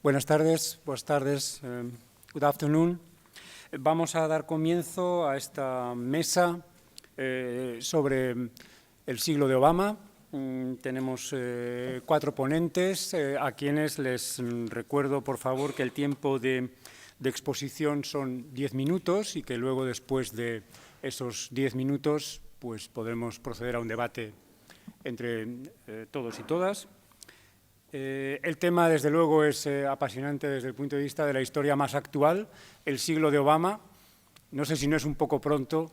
Buenas tardes, good afternoon. Vamos a dar comienzo a esta mesa sobre el siglo de Obama. Tenemos 4 ponentes, a quienes les recuerdo, por favor, que el tiempo de exposición son 10 minutos y que luego, después de esos 10 minutos, pues podremos proceder a un debate entre todos y todas. El tema, desde luego, es apasionante desde el punto de vista de la historia más actual, el siglo de Obama. No sé si no es un poco pronto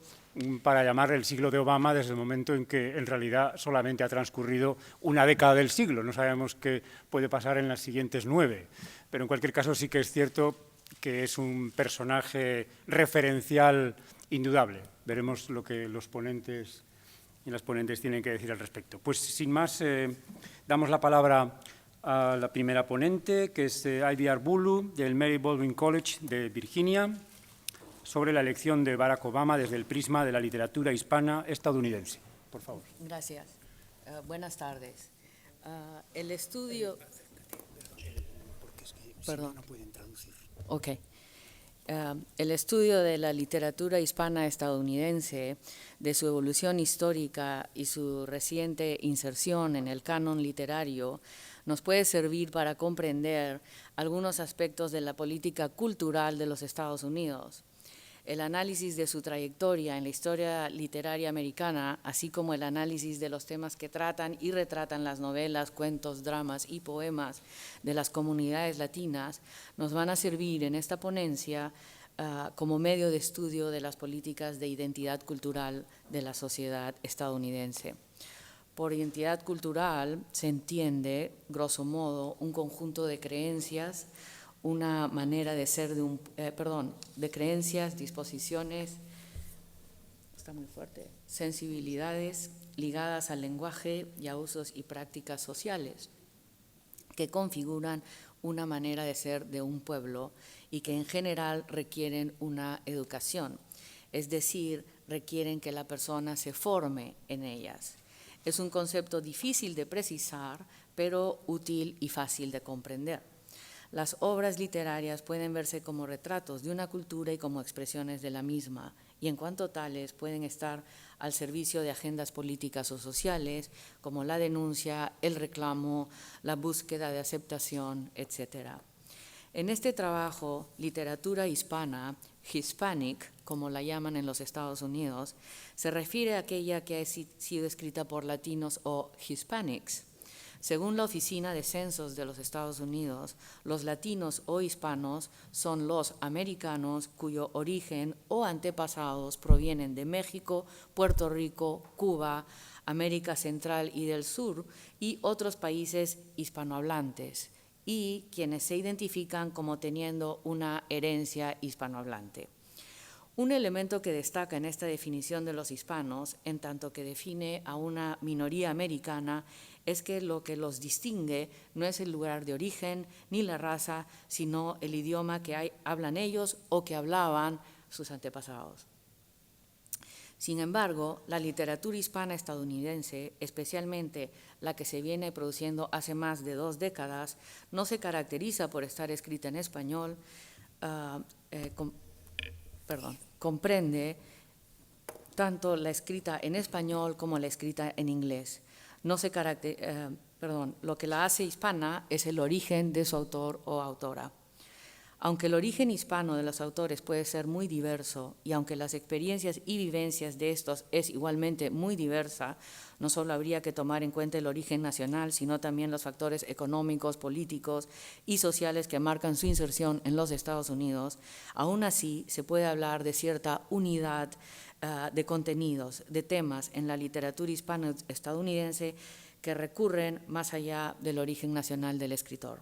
para llamar el siglo de Obama desde el momento en que, en realidad, solamente ha transcurrido una década del siglo. No sabemos qué puede pasar en las siguientes 9, pero en cualquier caso sí que es cierto que es un personaje referencial indudable. Veremos lo que los ponentes y las ponentes tienen que decir al respecto. Pues, sin más, damos la palabra a la primera ponente, que es Ivy Arbulu, del Mary Baldwin College de Virginia, sobre la elección de Barack Obama desde el prisma de la literatura hispana estadounidense. Por favor. Gracias. Buenas tardes. El estudio... Porque es que Perdón. no pueden traducir. Ok. El estudio de la literatura hispana estadounidense, de su evolución histórica y su reciente inserción en el canon literario, nos puede servir para comprender algunos aspectos de la política cultural de los Estados Unidos. El análisis de su trayectoria en la historia literaria americana, así como el análisis de los temas que tratan y retratan las novelas, cuentos, dramas y poemas de las comunidades latinas, nos van a servir en esta ponencia como medio de estudio de las políticas de identidad cultural de la sociedad estadounidense. Por identidad cultural se entiende, grosso modo, un conjunto de creencias, una manera de ser de creencias, disposiciones, está muy fuerte, sensibilidades ligadas al lenguaje y a usos y prácticas sociales que configuran una manera de ser de un pueblo y que en general requieren una educación, es decir, requieren que la persona se forme en ellas. Es un concepto difícil de precisar, pero útil y fácil de comprender. Las obras literarias pueden verse como retratos de una cultura y como expresiones de la misma, y en cuanto tales pueden estar al servicio de agendas políticas o sociales, como la denuncia, el reclamo, la búsqueda de aceptación, etc. En este trabajo, literatura hispana, Hispanic, como la llaman en los Estados Unidos, se refiere a aquella que ha sido escrita por latinos o Hispanics. Según la Oficina de Censos de los Estados Unidos, los latinos o hispanos son los americanos cuyo origen o antepasados provienen de México, Puerto Rico, Cuba, América Central y del Sur y otros países hispanohablantes, y quienes se identifican como teniendo una herencia hispanohablante. Un elemento que destaca en esta definición de los hispanos, en tanto que define a una minoría americana, es que lo que los distingue no es el lugar de origen ni la raza, sino el idioma que hablan ellos o que hablaban sus antepasados. Sin embargo, la literatura hispana estadounidense, especialmente la que se viene produciendo hace más de 2 décadas, no se caracteriza por estar escrita en español, comprende tanto la escrita en español como la escrita en inglés. Lo que la hace hispana es el origen de su autor o autora. Aunque el origen hispano de los autores puede ser muy diverso y aunque las experiencias y vivencias de estos es igualmente muy diversa, no solo habría que tomar en cuenta el origen nacional, sino también los factores económicos, políticos y sociales que marcan su inserción en los Estados Unidos. Aún así, se puede hablar de cierta unidad de contenidos, de temas en la literatura hispano-estadounidense que recurren más allá del origen nacional del escritor.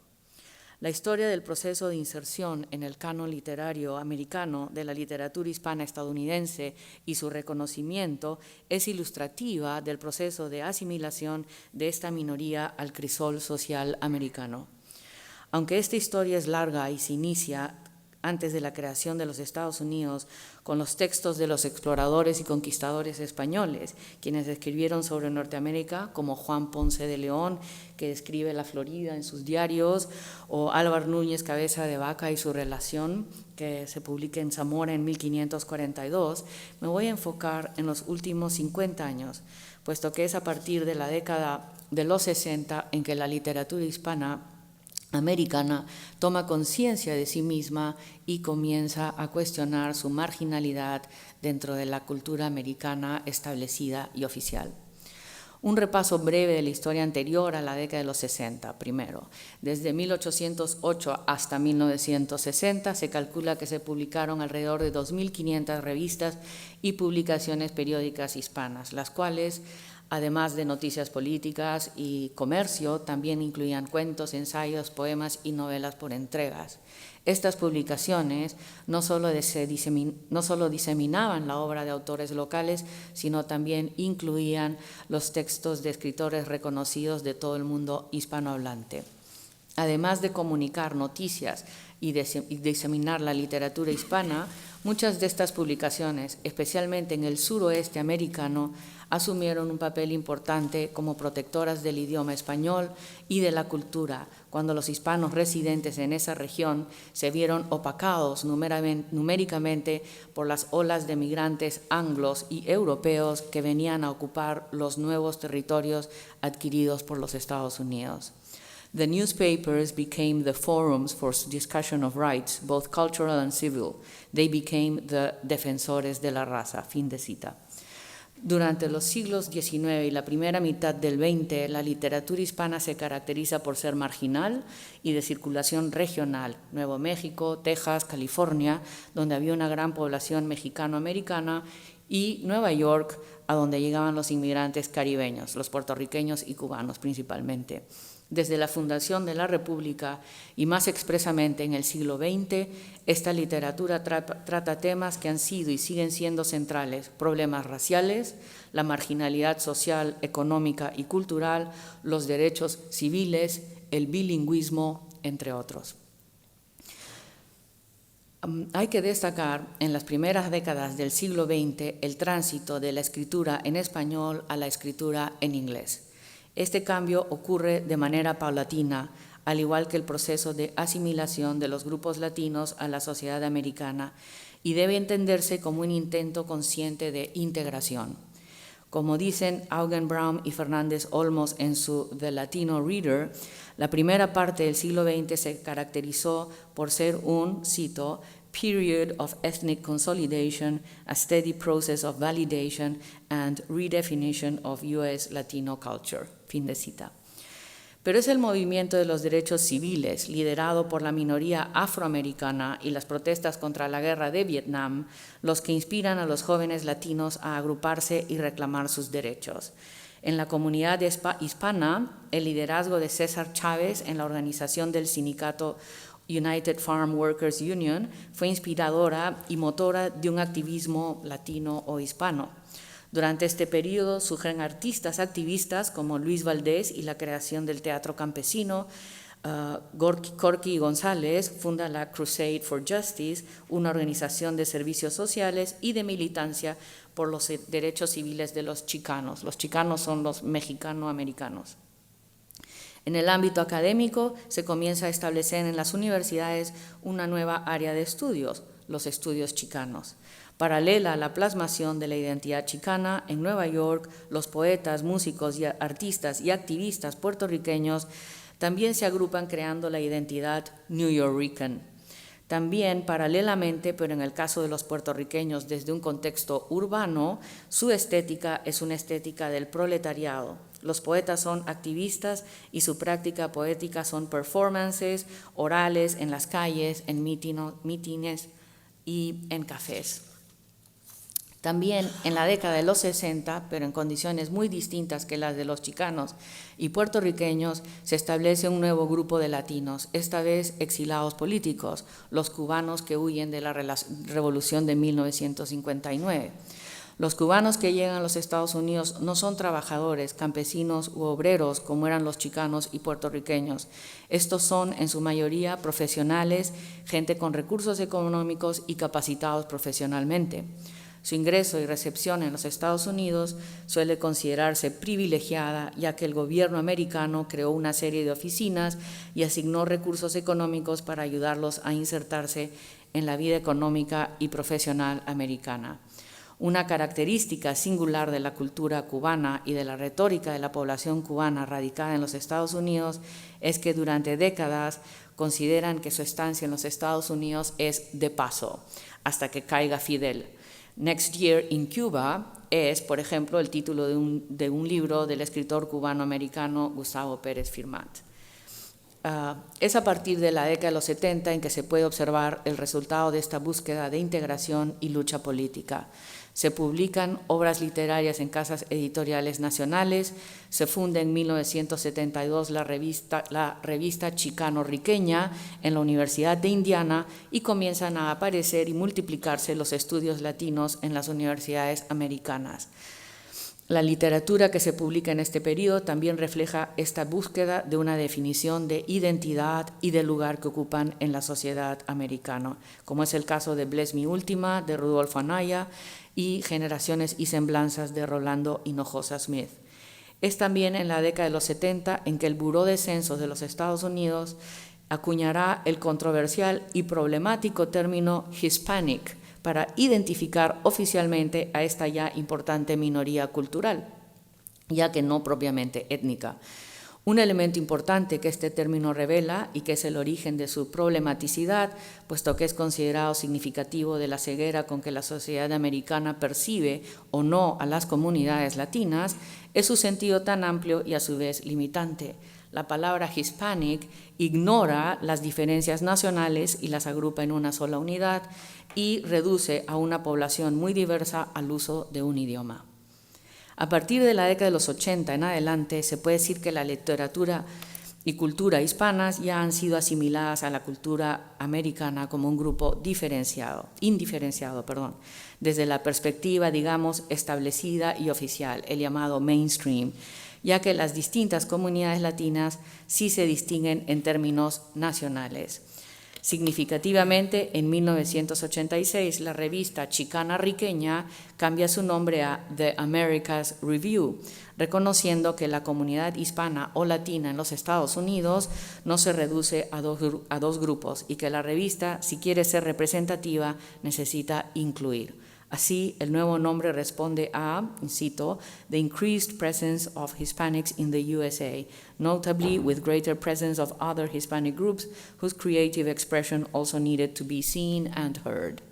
La historia del proceso de inserción en el canon literario americano de la literatura hispana estadounidense y su reconocimiento es ilustrativa del proceso de asimilación de esta minoría al crisol social americano. Aunque esta historia es larga y se inicia antes de la creación de los Estados Unidos, con los textos de los exploradores y conquistadores españoles, quienes escribieron sobre Norteamérica, como Juan Ponce de León, que describe la Florida en sus diarios, o Álvar Núñez Cabeza de Vaca y su relación, que se publica en Zamora en 1542, me voy a enfocar en los últimos 50 años, puesto que es a partir de la década de los 60 en que la literatura hispana americana toma conciencia de sí misma y comienza a cuestionar su marginalidad dentro de la cultura americana establecida y oficial. Un repaso breve de la historia anterior a la década de los 60. Primero, desde 1808 hasta 1960 se calcula que se publicaron alrededor de 2.500 revistas y publicaciones periódicas hispanas, las cuales, además de noticias políticas y comercio, también incluían cuentos, ensayos, poemas y novelas por entregas. Estas publicaciones no solo diseminaban la obra de autores locales, sino también incluían los textos de escritores reconocidos de todo el mundo hispanohablante. Además de comunicar noticias y diseminar la literatura hispana, muchas de estas publicaciones, especialmente en el suroeste americano, asumieron un papel importante como protectoras del idioma español y de la cultura, cuando los hispanos residentes en esa región se vieron opacados numéricamente por las olas de migrantes anglos y europeos que venían a ocupar los nuevos territorios adquiridos por los Estados Unidos. The newspapers became the forums for discussion of rights, both cultural and civil. They became the defensores de la raza. Fin de cita. Durante los siglos XIX y la primera mitad del XX, la literatura hispana se caracteriza por ser marginal y de circulación regional. Nuevo México, Texas, California, donde había una gran población mexicano-americana, y Nueva York, a donde llegaban los inmigrantes caribeños, los puertorriqueños y cubanos principalmente. Desde la fundación de la República y más expresamente en el siglo XX, esta literatura trata temas que han sido y siguen siendo centrales: problemas raciales, la marginalidad social, económica y cultural, los derechos civiles, el bilingüismo, entre otros. Hay que destacar en las primeras décadas del siglo XX el tránsito de la escritura en español a la escritura en inglés. Este cambio ocurre de manera paulatina, al igual que el proceso de asimilación de los grupos latinos a la sociedad americana, y debe entenderse como un intento consciente de integración. Como dicen Augenbraum y Fernández Olmos en su The Latino Reader, la primera parte del siglo XX se caracterizó por ser un, cito, period of ethnic consolidation, a steady process of validation and redefinition of U.S. Latino culture. Fin de cita. Pero es el movimiento de los derechos civiles, liderado por la minoría afroamericana, y las protestas contra la guerra de Vietnam, los que inspiran a los jóvenes latinos a agruparse y reclamar sus derechos. En la comunidad hispana, el liderazgo de César Chávez en la organización del sindicato United Farm Workers Union fue inspiradora y motora de un activismo latino o hispano. Durante este periodo surgen artistas activistas como Luis Valdés y la creación del Teatro Campesino. Corky González funda la Crusade for Justice, una organización de servicios sociales y de militancia por los derechos civiles de los chicanos. Los chicanos son los mexicano-americanos. En el ámbito académico se comienza a establecer en las universidades una nueva área de estudios, los estudios chicanos. Paralela a la plasmación de la identidad chicana, en Nueva York, los poetas, músicos, y artistas y activistas puertorriqueños también se agrupan creando la identidad newyorrican. También, paralelamente, pero en el caso de los puertorriqueños desde un contexto urbano, su estética es una estética del proletariado. Los poetas son activistas y su práctica poética son performances orales en las calles, en mítines y en cafés. También en la década de los 60, pero en condiciones muy distintas que las de los chicanos y puertorriqueños, se establece un nuevo grupo de latinos, esta vez exilados políticos, los cubanos que huyen de la revolución de 1959. Los cubanos que llegan a los Estados Unidos no son trabajadores, campesinos u obreros como eran los chicanos y puertorriqueños. Estos son, en su mayoría, profesionales, gente con recursos económicos y capacitados profesionalmente. Su ingreso y recepción en los Estados Unidos suele considerarse privilegiada, ya que el gobierno americano creó una serie de oficinas y asignó recursos económicos para ayudarlos a insertarse en la vida económica y profesional americana. Una característica singular de la cultura cubana y de la retórica de la población cubana radicada en los Estados Unidos es que durante décadas consideran que su estancia en los Estados Unidos es de paso, hasta que caiga Fidel. Next Year in Cuba es, por ejemplo, el título de un libro del escritor cubano-americano Gustavo Pérez Firmat. Es a partir de la década de los 70 en que se puede observar el resultado de esta búsqueda de integración y lucha política. Se publican obras literarias en casas editoriales nacionales, se funda en 1972 la revista Chicano-Riqueña en la Universidad de Indiana y comienzan a aparecer y multiplicarse los estudios latinos en las universidades americanas. La literatura que se publica en este periodo también refleja esta búsqueda de una definición de identidad y del lugar que ocupan en la sociedad americana, como es el caso de Bless Mi Última, de Rudolfo Anaya, y Generaciones y Semblanzas de Rolando Hinojosa Smith. Es también en la década de los 70 en que el Buró de Censos de los Estados Unidos acuñará el controversial y problemático término Hispanic para identificar oficialmente a esta ya importante minoría cultural, ya que no propiamente étnica. Un elemento importante que este término revela y que es el origen de su problematicidad, puesto que es considerado significativo de la ceguera con que la sociedad americana percibe o no a las comunidades latinas, es su sentido tan amplio y a su vez limitante. La palabra Hispanic ignora las diferencias nacionales y las agrupa en una sola unidad y reduce a una población muy diversa al uso de un idioma. A partir de la década de los 80 en adelante, se puede decir que la literatura y cultura hispanas ya han sido asimiladas a la cultura americana como un grupo indiferenciado, desde la perspectiva, digamos, establecida y oficial, el llamado mainstream, ya que las distintas comunidades latinas sí se distinguen en términos nacionales. Significativamente, en 1986, la revista Chicana-Riqueña cambia su nombre a The Americas Review, reconociendo que la comunidad hispana o latina en los Estados Unidos no se reduce a dos grupos y que la revista, si quiere ser representativa, necesita incluir. Así, el nuevo nombre responde a, cito, the increased presence of Hispanics in the USA, notably with greater presence of other Hispanic groups whose creative expression also needed to be seen and heard.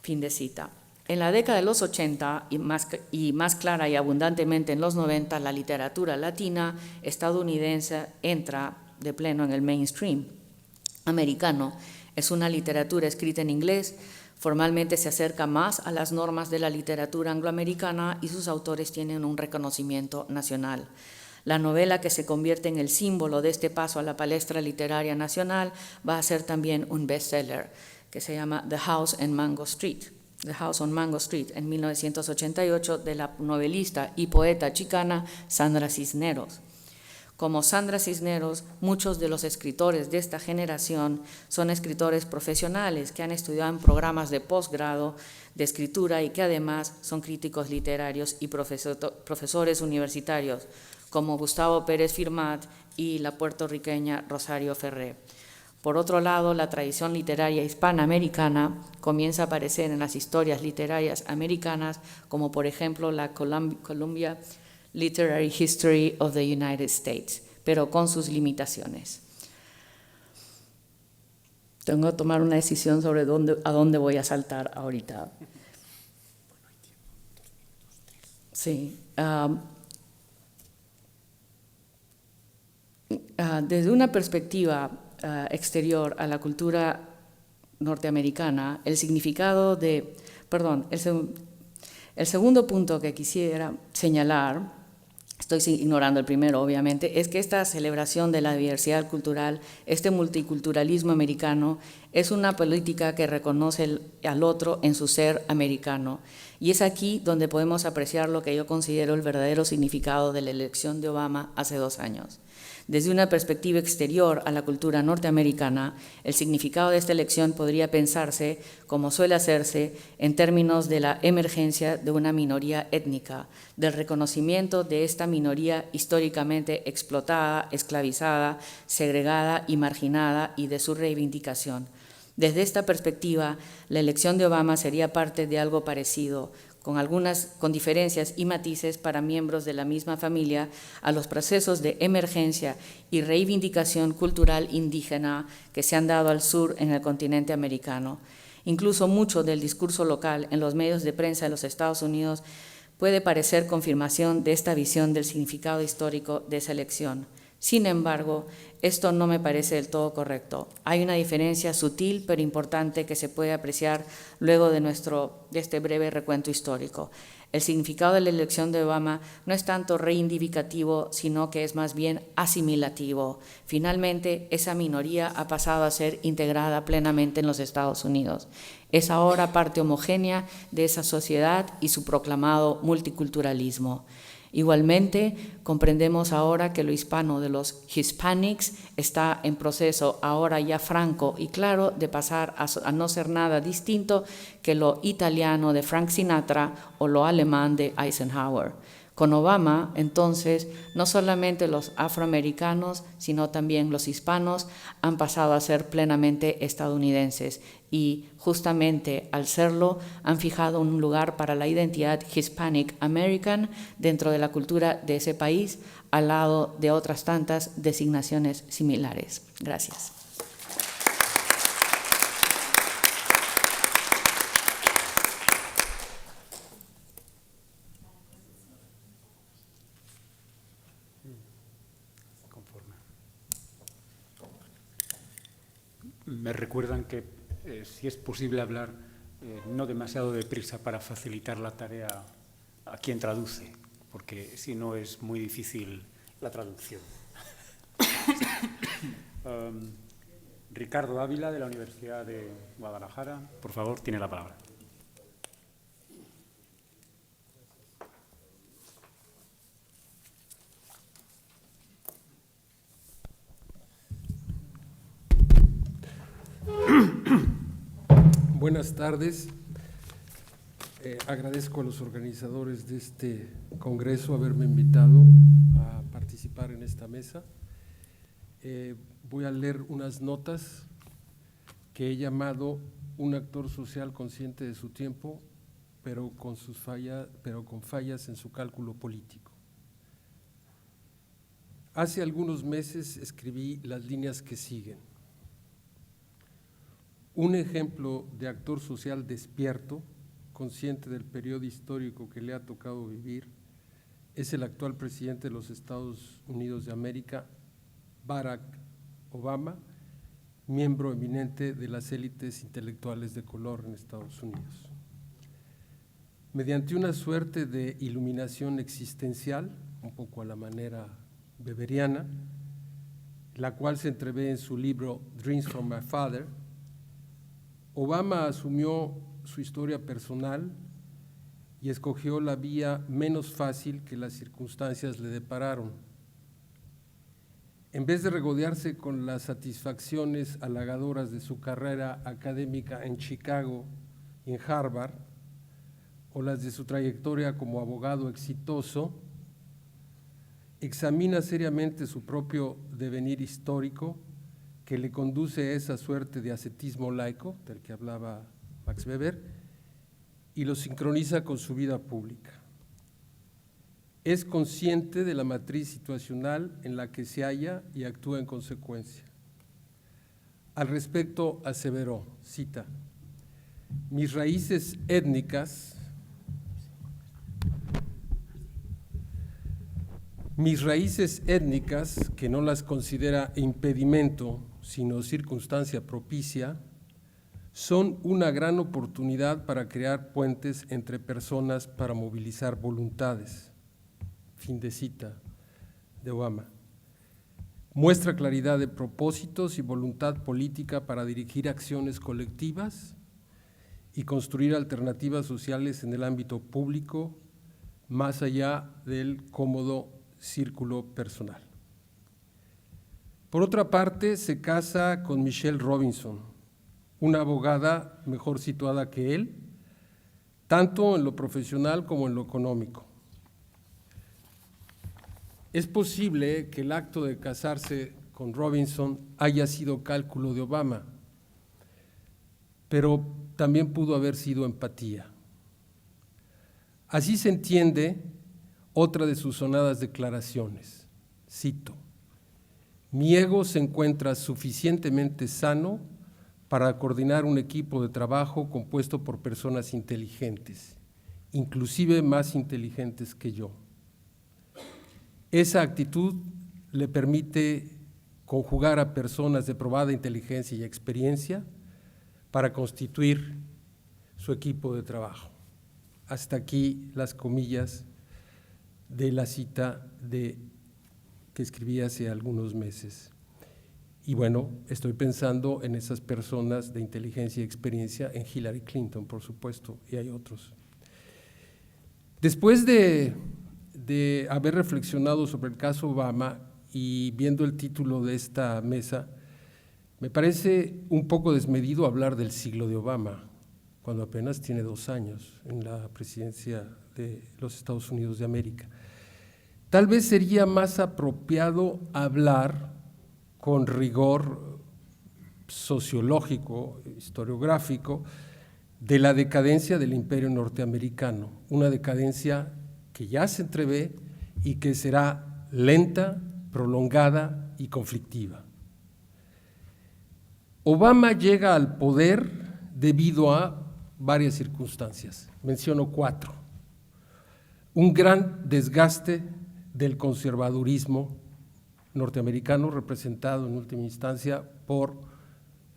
Fin de cita. En la década de los 80 y más clara y abundantemente en los 90, la literatura latina estadounidense entra de pleno en el mainstream americano. Es una literatura escrita en inglés. Formalmente se acerca más a las normas de la literatura angloamericana y sus autores tienen un reconocimiento nacional. La novela que se convierte en el símbolo de este paso a la palestra literaria nacional va a ser también un bestseller, que se llama The House on Mango Street, en 1988, de la novelista y poeta chicana Sandra Cisneros. Como Sandra Cisneros, muchos de los escritores de esta generación son escritores profesionales que han estudiado en programas de posgrado de escritura y que además son críticos literarios y profesores universitarios, como Gustavo Pérez Firmat y la puertorriqueña Rosario Ferré. Por otro lado, la tradición literaria hispanoamericana comienza a aparecer en las historias literarias americanas, como por ejemplo la Columbia Literary History of the United States, pero con sus limitaciones. Tengo que tomar una decisión sobre a dónde voy a saltar ahorita. Sí. Desde una perspectiva exterior a la cultura norteamericana, el significado el segundo punto que quisiera señalar estoy ignorando el primero obviamente, es que esta celebración de la diversidad cultural, este multiculturalismo americano, es una política que reconoce al otro en su ser americano. Y es aquí donde podemos apreciar lo que yo considero el verdadero significado de la elección de Obama hace 2 años. Desde una perspectiva exterior a la cultura norteamericana, el significado de esta elección podría pensarse, como suele hacerse, en términos de la emergencia de una minoría étnica, del reconocimiento de esta minoría históricamente explotada, esclavizada, segregada y marginada, y de su reivindicación. Desde esta perspectiva, la elección de Obama sería parte de algo parecido, con diferencias y matices para miembros de la misma familia, a los procesos de emergencia y reivindicación cultural indígena que se han dado al sur en el continente americano. Incluso mucho del discurso local en los medios de prensa de los Estados Unidos puede parecer confirmación de esta visión del significado histórico de esa elección. Sin embargo, esto no me parece del todo correcto. Hay una diferencia sutil pero importante que se puede apreciar luego de este breve recuento histórico. El significado de la elección de Obama no es tanto reivindicativo, sino que es más bien asimilativo. Finalmente, esa minoría ha pasado a ser integrada plenamente en los Estados Unidos. Es ahora parte homogénea de esa sociedad y su proclamado multiculturalismo. Igualmente, comprendemos ahora que lo hispano de los Hispanics está en proceso ahora ya franco y claro de pasar a no ser nada distinto que lo italiano de Frank Sinatra o lo alemán de Eisenhower. Con Obama, entonces, no solamente los afroamericanos, sino también los hispanos han pasado a ser plenamente estadounidenses y, justamente al serlo, han fijado un lugar para la identidad Hispanic American dentro de la cultura de ese país, al lado de otras tantas designaciones similares. Gracias. Me recuerdan que si es posible hablar no demasiado deprisa para facilitar la tarea a quien traduce, porque si no es muy difícil la traducción. Ricardo Ávila, de la Universidad de Guadalajara, por favor, tiene la palabra. Buenas tardes. Agradezco a los organizadores de este congreso haberme invitado a participar en esta mesa. Voy a leer unas notas que he llamado un actor social consciente de su tiempo, pero con fallas en su cálculo político. Hace algunos meses escribí las líneas que siguen. Un ejemplo de actor social despierto, consciente del periodo histórico que le ha tocado vivir, es el actual presidente de los Estados Unidos de América, Barack Obama, miembro eminente de las élites intelectuales de color en Estados Unidos. Mediante una suerte de iluminación existencial, un poco a la manera weberiana, la cual se entrevé en su libro Dreams from My Father, Obama asumió su historia personal y escogió la vía menos fácil que las circunstancias le depararon. En vez de regodearse con las satisfacciones halagadoras de su carrera académica en Chicago y en Harvard, o las de su trayectoria como abogado exitoso, examina seriamente su propio devenir histórico, que le conduce a esa suerte de ascetismo laico, del que hablaba Max Weber, y lo sincroniza con su vida pública. Es consciente de la matriz situacional en la que se halla y actúa en consecuencia. Al respecto aseveró, cita, mis raíces étnicas que no las considera impedimento, sino circunstancia propicia, son una gran oportunidad para crear puentes entre personas para movilizar voluntades. Fin de cita. de Obama. Muestra claridad de propósitos y voluntad política para dirigir acciones colectivas y construir alternativas sociales en el ámbito público, más allá del cómodo círculo personal. Por otra parte, se casa con Michelle Robinson, una abogada mejor situada que él, tanto en lo profesional como en lo económico. Es posible que el acto de casarse con Robinson haya sido cálculo de Obama, pero también pudo haber sido empatía. Así se entiende otra de sus sonadas declaraciones, cito: "Mi ego se encuentra suficientemente sano para coordinar un equipo de trabajo compuesto por personas inteligentes, inclusive más inteligentes que yo. Esa actitud le permite conjugar a personas de probada inteligencia y experiencia para constituir su equipo de trabajo". Hasta aquí las comillas de la cita que escribí hace algunos meses. Y bueno, estoy pensando en esas personas de inteligencia y experiencia, en Hillary Clinton, por supuesto, y hay otros. Después de haber reflexionado sobre el caso Obama y viendo el título de esta mesa, me parece un poco desmedido hablar del siglo de Obama, cuando apenas tiene 2 años en la presidencia de los Estados Unidos de América. Tal vez sería más apropiado hablar con rigor sociológico, historiográfico, de la decadencia del imperio norteamericano, una decadencia que ya se entrevé y que será lenta, prolongada y conflictiva. Obama llega al poder debido a varias circunstancias, menciono 4. Un gran desgaste del conservadurismo norteamericano, representado en última instancia por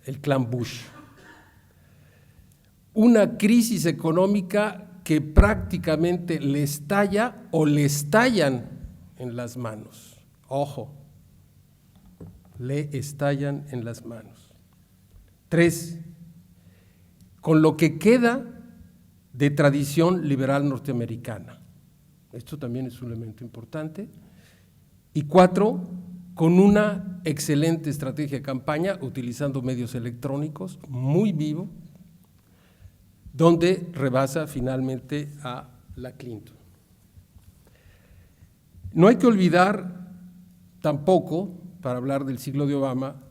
el clan Bush. Una crisis económica que prácticamente le estalla o le estallan en las manos. Ojo, le estallan en las manos. 3, con lo que queda de tradición liberal norteamericana. Esto también es un elemento importante. Y 4, con una excelente estrategia de campaña, utilizando medios electrónicos, muy vivo, donde rebasa finalmente a la Clinton. No hay que olvidar tampoco, para hablar del siglo de Obama,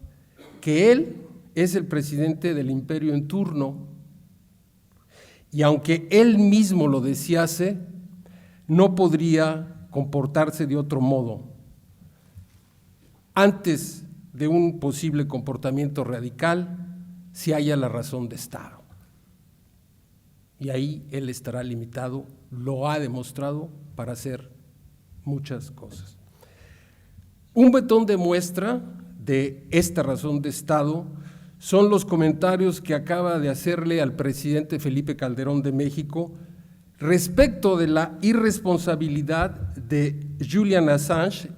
que él es el presidente del imperio en turno, y aunque él mismo lo desease, no podría comportarse de otro modo. Antes de un posible comportamiento radical, si haya la razón de Estado. Y ahí él estará limitado, lo ha demostrado, para hacer muchas cosas. Un botón de muestra de esta razón de Estado son los comentarios que acaba de hacerle al presidente Felipe Calderón de México respecto de la irresponsabilidad de Julian Assange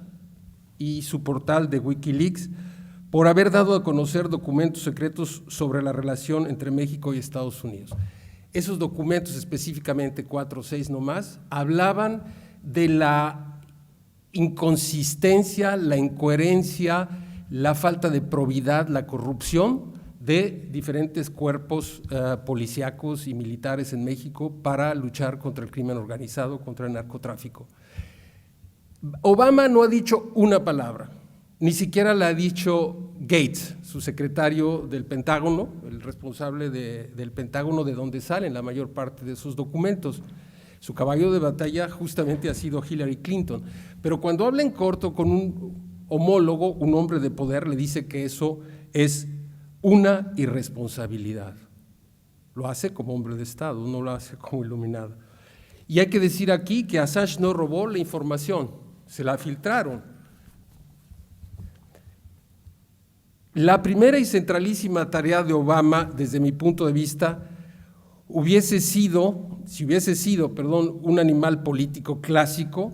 y su portal de Wikileaks por haber dado a conocer documentos secretos sobre la relación entre México y Estados Unidos. Esos documentos, específicamente 4 o 6 nomás, hablaban de la inconsistencia, la incoherencia, la falta de probidad, la corrupción de diferentes cuerpos policíacos y militares en México para luchar contra el crimen organizado, contra el narcotráfico. Obama no ha dicho una palabra, ni siquiera la ha dicho Gates, su secretario del Pentágono, el responsable del Pentágono, de donde salen la mayor parte de sus documentos. Su caballo de batalla justamente ha sido Hillary Clinton, pero cuando habla en corto con un homólogo, un hombre de poder, le dice que eso es una irresponsabilidad. Lo hace como hombre de Estado, no lo hace como iluminado. Y hay que decir aquí que Assange no robó la información, se la filtraron. La primera y centralísima tarea de Obama, desde mi punto de vista, si hubiese sido un animal político clásico,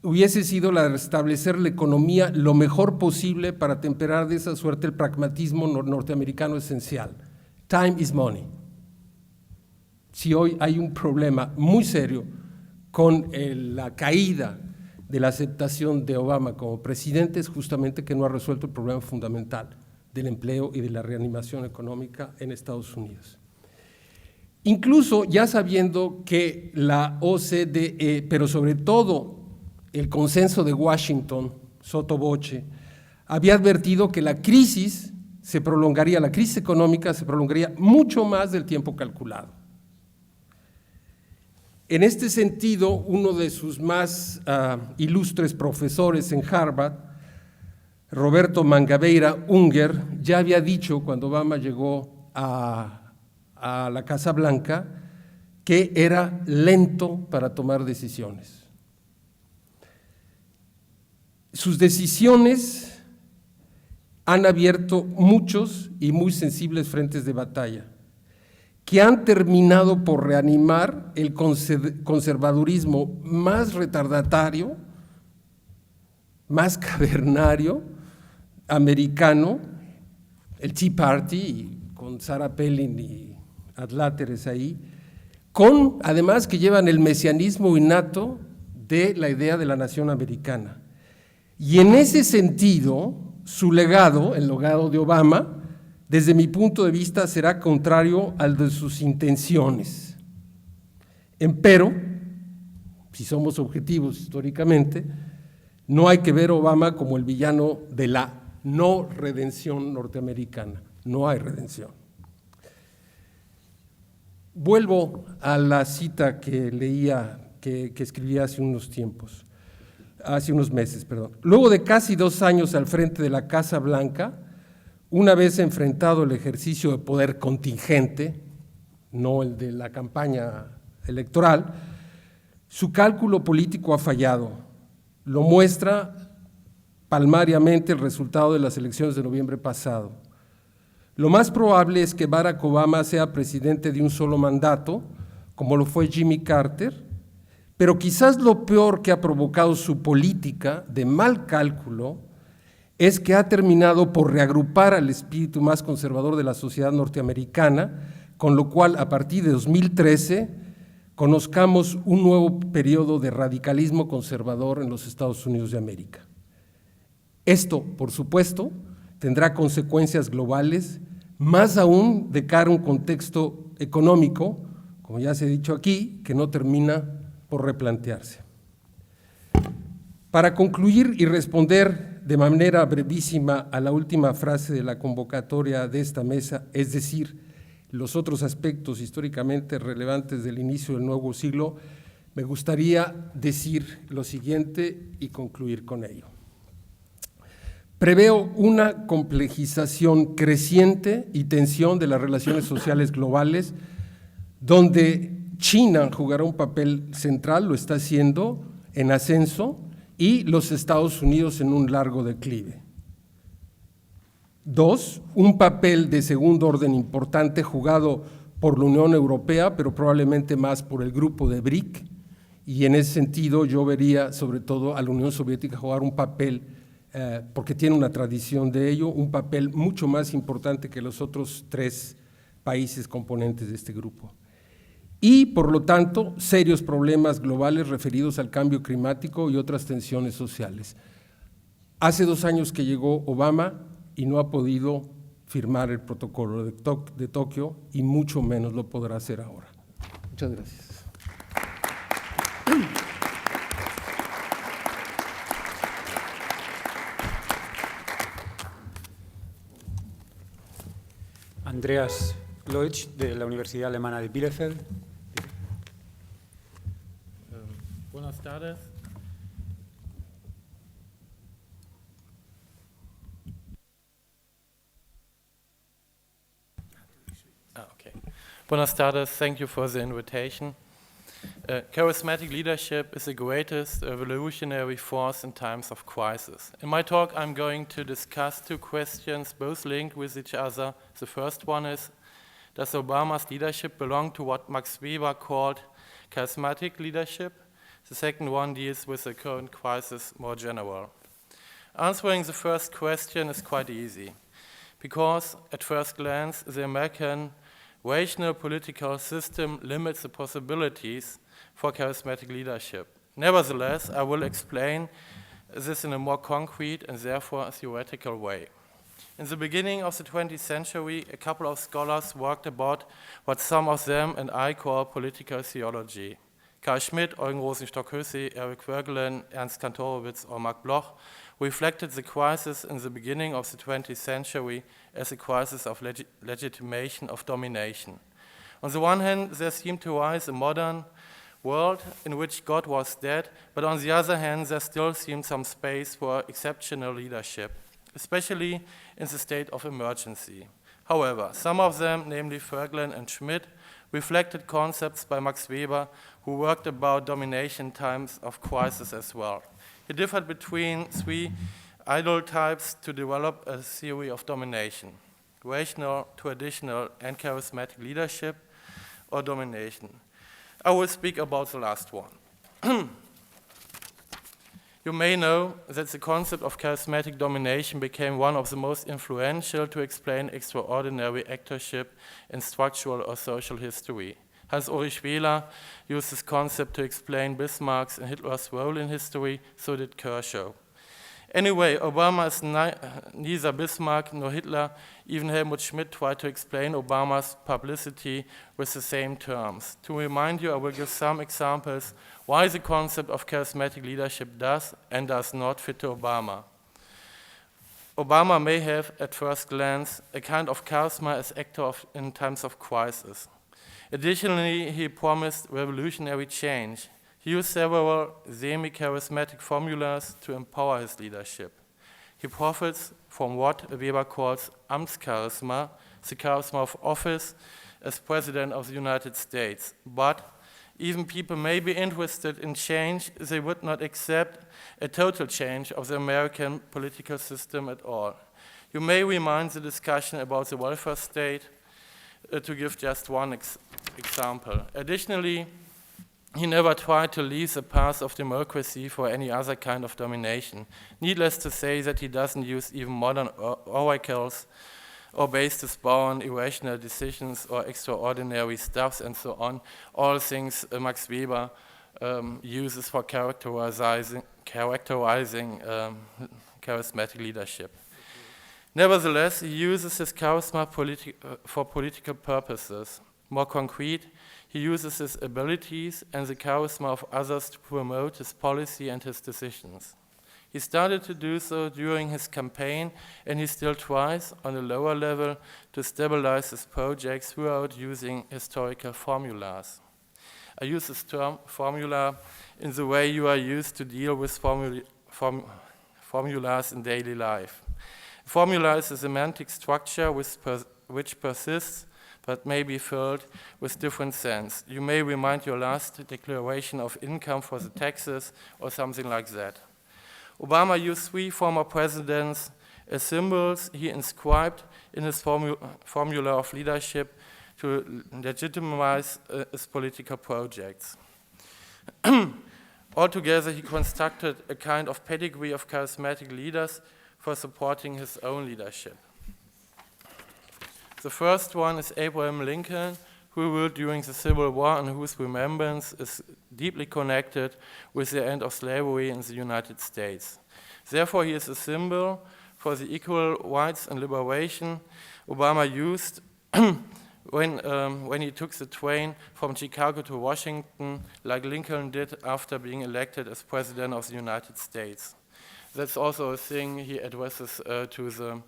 hubiese sido la de restablecer la economía lo mejor posible para temperar de esa suerte el pragmatismo norteamericano esencial. Time is money. Si hoy hay un problema muy serio con la caída de la aceptación de Obama como presidente, es justamente que no ha resuelto el problema fundamental del empleo y de la reanimación económica en Estados Unidos. Incluso ya sabiendo que la OCDE, pero sobre todo el consenso de Washington, sotto voce, había advertido que la crisis económica se prolongaría mucho más del tiempo calculado. En este sentido, uno de sus más ilustres profesores en Harvard, Roberto Mangabeira Unger, ya había dicho cuando Obama llegó a la Casa Blanca que era lento para tomar decisiones. Sus decisiones han abierto muchos y muy sensibles frentes de batalla, que han terminado por reanimar el conservadurismo más retardatario, más cavernario, americano, el Tea Party, con Sarah Palin y adláteres ahí, además que llevan el mesianismo innato de la idea de la nación americana. Y en ese sentido, su legado, el legado de Obama, desde mi punto de vista, será contrario al de sus intenciones. Empero, si somos objetivos históricamente, no hay que ver a Obama como el villano de la no redención norteamericana. No hay redención. Vuelvo a la cita que leía, que escribí hace unos meses. Luego de casi 2 años al frente de la Casa Blanca, una vez enfrentado el ejercicio de poder contingente, no el de la campaña electoral, su cálculo político ha fallado. Lo muestra palmariamente el resultado de las elecciones de noviembre pasado. Lo más probable es que Barack Obama sea presidente de un solo mandato, como lo fue Jimmy Carter, pero quizás lo peor que ha provocado su política de mal cálculo es que ha terminado por reagrupar al espíritu más conservador de la sociedad norteamericana, con lo cual a partir de 2013 conozcamos un nuevo periodo de radicalismo conservador en los Estados Unidos de América. Esto, por supuesto, tendrá consecuencias globales, más aún de cara a un contexto económico, como ya se ha dicho aquí, que no termina por replantearse. Para concluir y responder de manera brevísima a la última frase de la convocatoria de esta mesa, es decir, los otros aspectos históricamente relevantes del inicio del nuevo siglo, me gustaría decir lo siguiente y concluir con ello. Preveo una complejización creciente y tensión de las relaciones sociales globales, donde China jugará un papel central, lo está haciendo en ascenso, y los Estados Unidos en un largo declive. 2, un papel de segundo orden importante jugado por la Unión Europea, pero probablemente más por el grupo de BRIC, y en ese sentido yo vería sobre todo a la Unión Soviética jugar un papel, porque tiene una tradición de ello, un papel mucho más importante que los otros 3 países componentes de este grupo. Y, por lo tanto, serios problemas globales referidos al cambio climático y otras tensiones sociales. Hace 2 años que llegó Obama y no ha podido firmar el protocolo de Tokio y mucho menos lo podrá hacer ahora. Muchas gracias. Andreas Leutsch, de la Universidad Alemana de Bielefeld. Buenas tardes. Okay. Buenas tardes. Thank you for the invitation. Charismatic leadership is the greatest revolutionary force in times of crisis. In my talk, I'm going to discuss 2 questions, both linked with each other. The first one is, does Obama's leadership belong to what Max Weber called charismatic leadership? The second one deals with the current crisis more general. Answering the first question is quite easy, because at first glance, the American rational political system limits the possibilities for charismatic leadership. Nevertheless, I will explain this in a more concrete and therefore theoretical way. In the beginning of the 20th century, a couple of scholars worked about what some of them and I call political theology. Carl Schmitt, Eugen Rosenstock-Huessy, Eric Voegelin, Ernst Kantorowicz, or Marc Bloch reflected the crisis in the beginning of the 20th century as a crisis of legitimation of domination. On the one hand, there seemed to rise a modern world in which God was dead, but on the other hand, there still seemed some space for exceptional leadership, especially in the state of emergency. However, some of them, namely Voegelin and Schmitt, reflected concepts by Max Weber, who worked about domination in times of crisis as well. He differed between three ideal types to develop a theory of domination: rational, traditional, and charismatic leadership, or domination. I will speak about the last one. You may know that the concept of charismatic domination became one of the most influential to explain extraordinary actorship in structural or social history. Hans-Ulrich Wehler used this concept to explain Bismarck's and Hitler's role in history, so did Kershaw. Anyway, Obama is neither Bismarck nor Hitler. Even Helmut Schmidt tried to explain Obama's publicity with the same terms. To remind you, I will give some examples why the concept of charismatic leadership does and does not fit to Obama. Obama may have, at first glance, a kind of charisma as actor in times of crisis. Additionally, he promised revolutionary change. He used several semi-charismatic formulas to empower his leadership. He profits from what Weber calls Amtscharisma, the charisma of office as President of the United States. But even people may be interested in change, they would not accept a total change of the American political system at all. You may remind the discussion about the welfare state, to give just one example. Additionally, he never tried to leave the path of democracy for any other kind of domination. Needless to say that he doesn't use even modern oracles or base his power on irrational decisions or extraordinary stuffs and so on, all things Max Weber uses for characterizing charismatic leadership. Nevertheless, he uses his charisma for political purposes. More concrete, he uses his abilities and the charisma of others to promote his policy and his decisions. He started to do so during his campaign, and he still tries, on a lower level, to stabilize his projects throughout using historical formulas. I use this term, formula, in the way you are used to deal with formulas in daily life. A formula is a semantic structure which persists but may be filled with different sense. You may remind your last declaration of income for the taxes or something like that. Obama used three former presidents as symbols he inscribed in his formula of leadership to legitimize his political projects. Altogether, he constructed a kind of pedigree of charismatic leaders for supporting his own leadership. The first one is Abraham Lincoln, who ruled during the Civil War and whose remembrance is deeply connected with the end of slavery in the United States. Therefore, he is a symbol for the equal rights and liberation Obama used when he took the train from Chicago to Washington, like Lincoln did after being elected as President of the United States. That's also a thing he addresses to the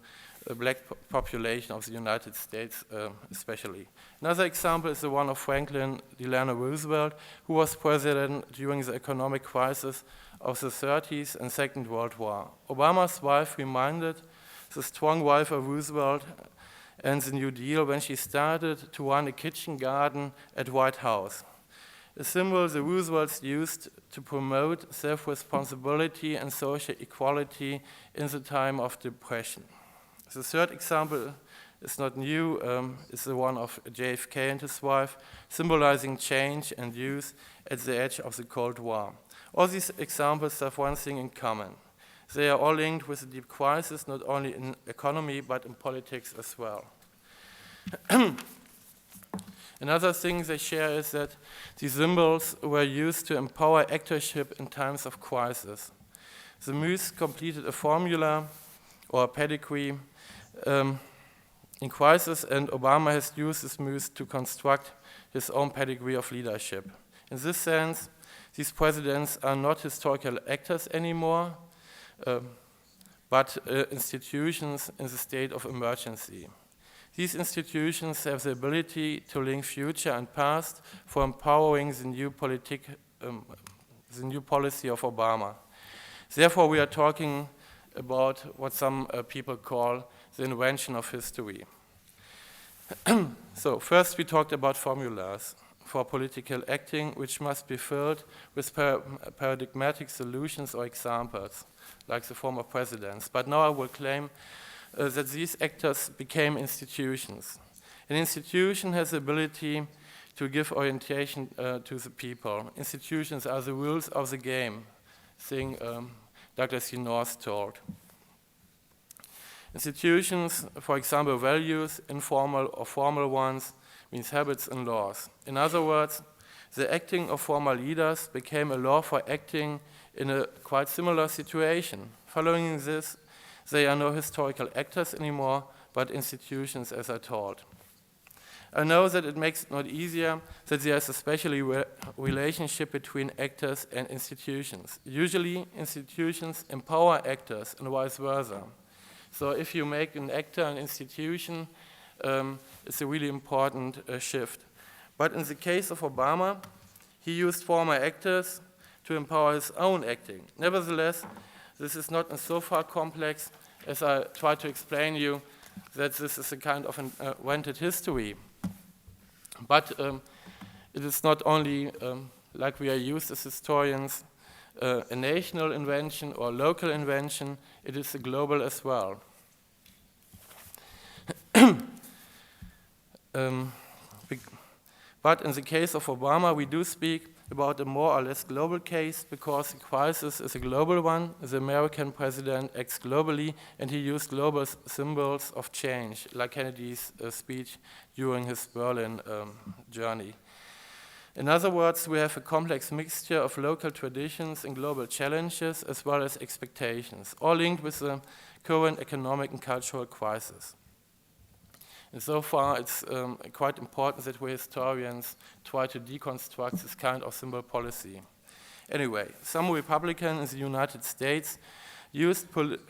black population of the United States especially. Another example is the one of Franklin Delano Roosevelt, who was president during the economic crisis of the 30s and Second World War. Obama's wife reminded the strong wife of Roosevelt and the New Deal when she started to run a kitchen garden at White House, a symbol the Roosevelts used to promote self-responsibility and social equality in the time of depression. The third example is not new, it's the one of JFK and his wife, symbolizing change and youth at the edge of the Cold War. All these examples have one thing in common. They are all linked with a deep crisis, not only in economy, but in politics as well. Another thing they share is that these symbols were used to empower actorship in times of crisis. The Muse completed a formula or a pedigree in crisis, and Obama has used this Muse to construct his own pedigree of leadership. In this sense, these presidents are not historical actors anymore, but institutions in the state of emergency. These institutions have the ability to link future and past for empowering the new policy of Obama. Therefore, we are talking about what some people call the invention of history. So first we talked about formulas for political acting, which must be filled with paradigmatic solutions or examples, like the former presidents. But now I will claim that these actors became institutions. An institution has the ability to give orientation to the people. Institutions are the rules of the game, thing Douglas C. North told. Institutions, for example, values, informal or formal ones, means habits and laws. In other words, the acting of former leaders became a law for acting in a quite similar situation. Following this, they are no historical actors anymore, but institutions, as I told. I know that it makes it not easier that there is a special relationship between actors and institutions. Usually, institutions empower actors and vice versa. So if you make an actor an institution, it's a really important shift. But in the case of Obama, he used former actors to empower his own acting. Nevertheless, this is not so far complex as I try to explain you that this is a kind of invented history. But it is not only, like we are used as historians, a national invention or local invention, it is a global as well. But in the case of Obama, we do speak about a more or less global case because the crisis is a global one. The American president acts globally, and he used global symbols of change, like Kennedy's speech during his Berlin journey. In other words, we have a complex mixture of local traditions and global challenges, as well as expectations, all linked with the current economic and cultural crisis. And so far, it's quite important that we historians try to deconstruct this kind of symbol policy. Anyway, some Republicans in the United States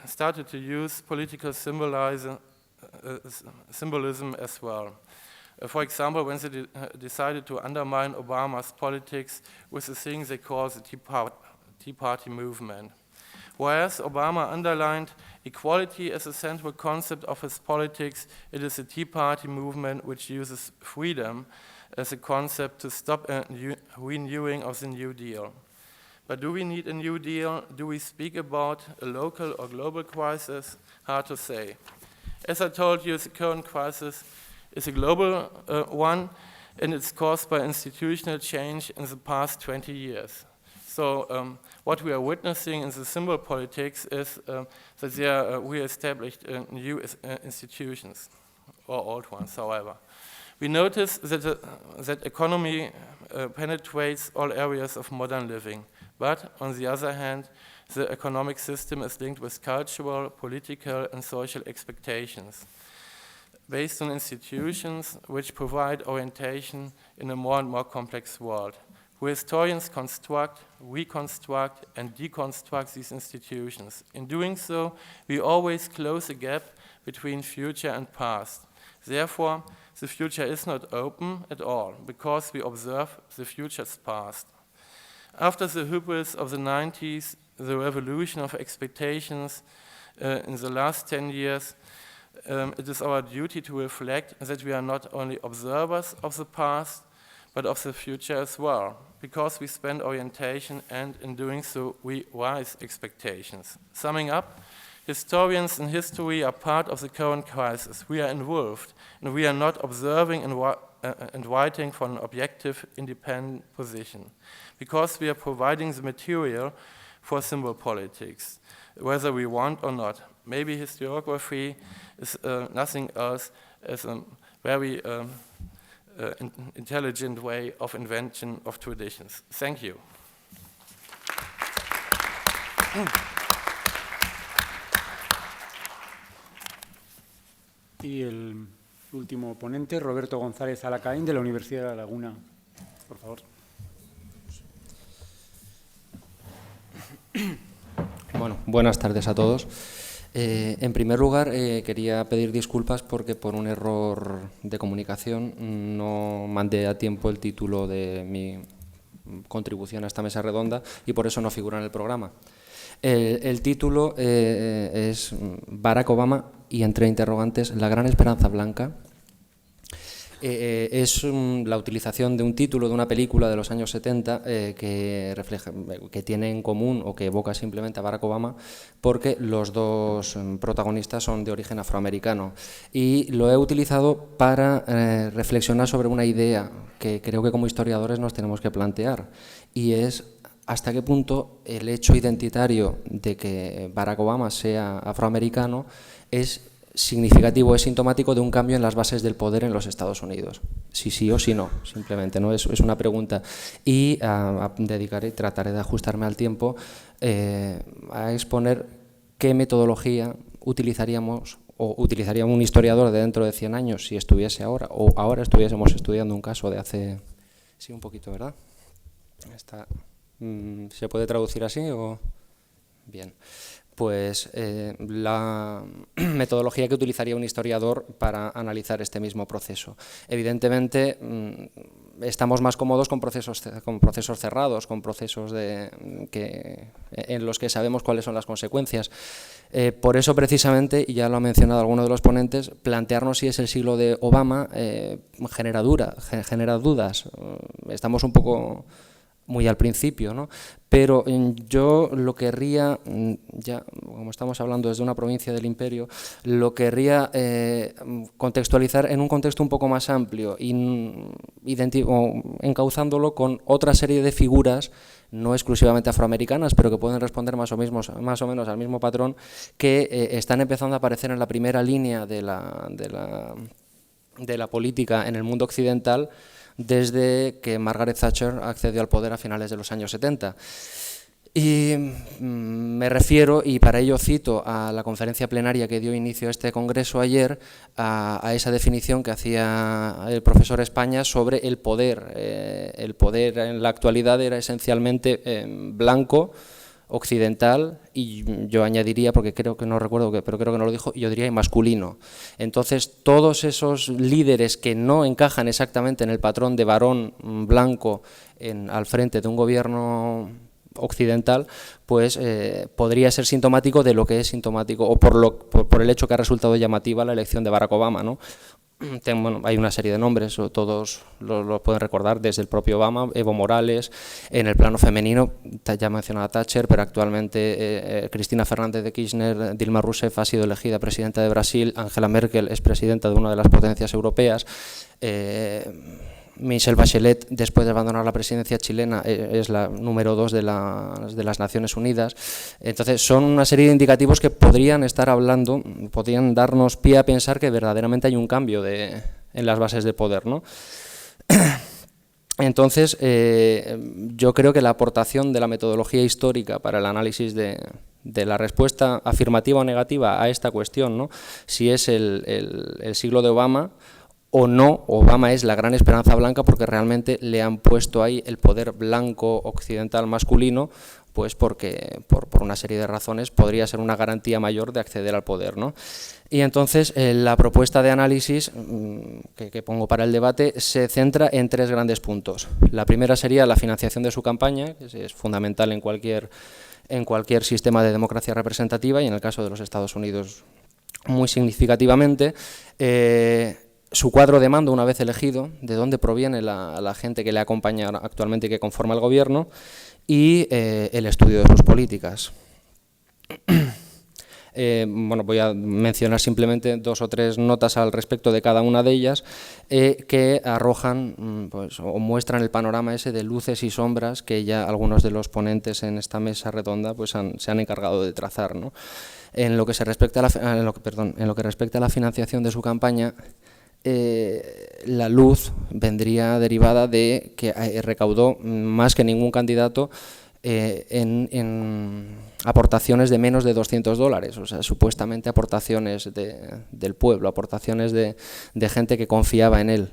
started to use political symbolism as well. For example, when they decided to undermine Obama's politics with the thing they call the Tea Party movement. Whereas Obama underlined equality as a central concept of his politics, it is the Tea Party movement which uses freedom as a concept to stop a renewing of the New Deal. But do we need a New Deal? Do we speak about a local or global crisis? Hard to say. As I told you, the current crisis is a global one, and it's caused by institutional change in the past 20 years. So what we are witnessing in the symbol politics is that we established new institutions, or old ones, however. We notice that economy penetrates all areas of modern living, but on the other hand, the economic system is linked with cultural, political, and social expectations based on institutions which provide orientation in a more and more complex world. We historians construct, reconstruct, and deconstruct these institutions. In doing so, we always close a gap between future and past. Therefore, the future is not open at all, because we observe the future's past. After the hubris of the 90s, the revolution of expectations in the last 10 years, it is our duty to reflect that we are not only observers of the past, but of the future as well, because we spend orientation and in doing so we raise expectations. Summing up, Historians in history are part of the current crisis. We are involved, and we are not observing and writing from an objective, independent position, because we are providing the material for symbol politics, whether we want or not. Maybe historiography is nothing else as a very intelligent way of invention of traditions. Thank you. Y el último ponente, Roberto González Alacaín, de la Universidad de La Laguna. Por favor. Bueno, buenas tardes a todos. En primer lugar, quería pedir disculpas porque por un error de comunicación no mandé a tiempo el título de mi contribución a esta mesa redonda y por eso no figura en el programa. El título es Barack Obama y entre interrogantes la gran esperanza blanca. Es la utilización de un título de una película de los años 70 que tiene en común o que evoca simplemente a Barack Obama porque los dos protagonistas son de origen afroamericano. Y lo he utilizado para reflexionar sobre una idea que creo que como historiadores nos tenemos que plantear y es hasta qué punto el hecho identitario de que Barack Obama sea afroamericano es significativo, es sintomático de un cambio en las bases del poder en los Estados Unidos. Si sí o si no, simplemente, ¿no? Es una pregunta. Y trataré de ajustarme al tiempo a exponer qué metodología utilizaríamos o utilizaría un historiador de dentro de 100 años si estuviese ahora, o ahora estuviésemos estudiando un caso de hace... Sí, un poquito, ¿verdad? ¿Se puede traducir así o...? Bien. Pues la metodología que utilizaría un historiador para analizar este mismo proceso. Evidentemente, estamos más cómodos con procesos cerrados, con procesos en los que sabemos cuáles son las consecuencias. Por eso, precisamente, y ya lo ha mencionado alguno de los ponentes, plantearnos si es el siglo de Obama genera dudas. Estamos un poco muy al principio, ¿no? Pero yo lo querría, ya como estamos hablando desde una provincia del imperio, lo querría contextualizar en un contexto un poco más amplio, encauzándolo con otra serie de figuras, no exclusivamente afroamericanas, pero que pueden responder más o menos al mismo patrón, que están empezando a aparecer en la primera línea de la política en el mundo occidental, desde que Margaret Thatcher accedió al poder a finales de los años 70. Y me refiero, y para ello cito a la conferencia plenaria que dio inicio a este congreso ayer, a esa definición que hacía el profesor España sobre el poder. El poder en la actualidad era esencialmente blanco, occidental, y yo añadiría, porque creo que no recuerdo, pero creo que no lo dijo, yo diría masculino. Entonces, todos esos líderes que no encajan exactamente en el patrón de varón blanco al frente de un gobierno occidental, pues podría ser sintomático de lo que es sintomático, o por el hecho que ha resultado llamativa la elección de Barack Obama, ¿no? Bueno, hay una serie de nombres, todos lo pueden recordar, desde el propio Obama, Evo Morales, en el plano femenino, ya mencionaba Thatcher, pero actualmente Cristina Fernández de Kirchner, Dilma Rousseff ha sido elegida presidenta de Brasil, Angela Merkel es presidenta de una de las potencias europeas, Michelle Bachelet, después de abandonar la presidencia chilena, es la número 2 de las Naciones Unidas. Entonces, son una serie de indicativos que podrían darnos pie a pensar que verdaderamente hay un cambio en las bases de poder, ¿no? Entonces, yo creo que la aportación de la metodología histórica para el análisis de la respuesta afirmativa o negativa a esta cuestión, ¿no? Si es el siglo de Obama o no, Obama es la gran esperanza blanca porque realmente le han puesto ahí el poder blanco occidental masculino, pues porque por una serie de razones podría ser una garantía mayor de acceder al poder, ¿no? Y entonces la propuesta de análisis que pongo para el debate se centra en 3 grandes puntos. La primera sería la financiación de su campaña, que es fundamental en cualquier sistema de democracia representativa y en el caso de los Estados Unidos muy significativamente. Su cuadro de mando una vez elegido, de dónde proviene la gente que le acompaña actualmente y que conforma el gobierno, y el estudio de sus políticas. Bueno, voy a mencionar simplemente 2 o 3 notas al respecto de cada una de ellas que arrojan pues, o muestran el panorama ese de luces y sombras que ya algunos de los ponentes en esta mesa redonda pues, se han encargado de trazar, ¿no? En lo que respecta a la financiación de su campaña, la luz vendría derivada de que recaudó más que ningún candidato en aportaciones de menos de $200, o sea, supuestamente aportaciones del pueblo, aportaciones de gente que confiaba en él.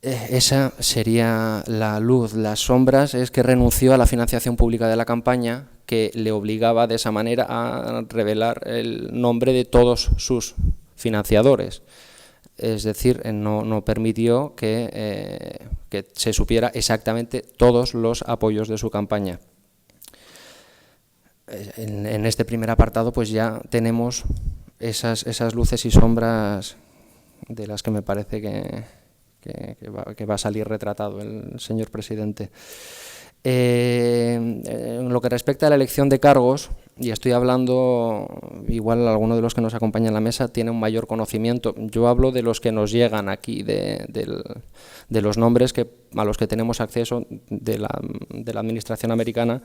Esa sería la luz. Las sombras es que renunció a la financiación pública de la campaña, que le obligaba de esa manera a revelar el nombre de todos sus financiadores. Es decir, no permitió que se supiera exactamente todos los apoyos de su campaña. En este primer apartado pues ya tenemos esas luces y sombras de las que me parece que va a salir retratado el señor presidente. En lo que respecta a la elección de cargos, y estoy hablando, igual alguno de los que nos acompaña en la mesa tiene un mayor conocimiento, yo hablo de los que nos llegan aquí, de los nombres a los que tenemos acceso de la administración americana,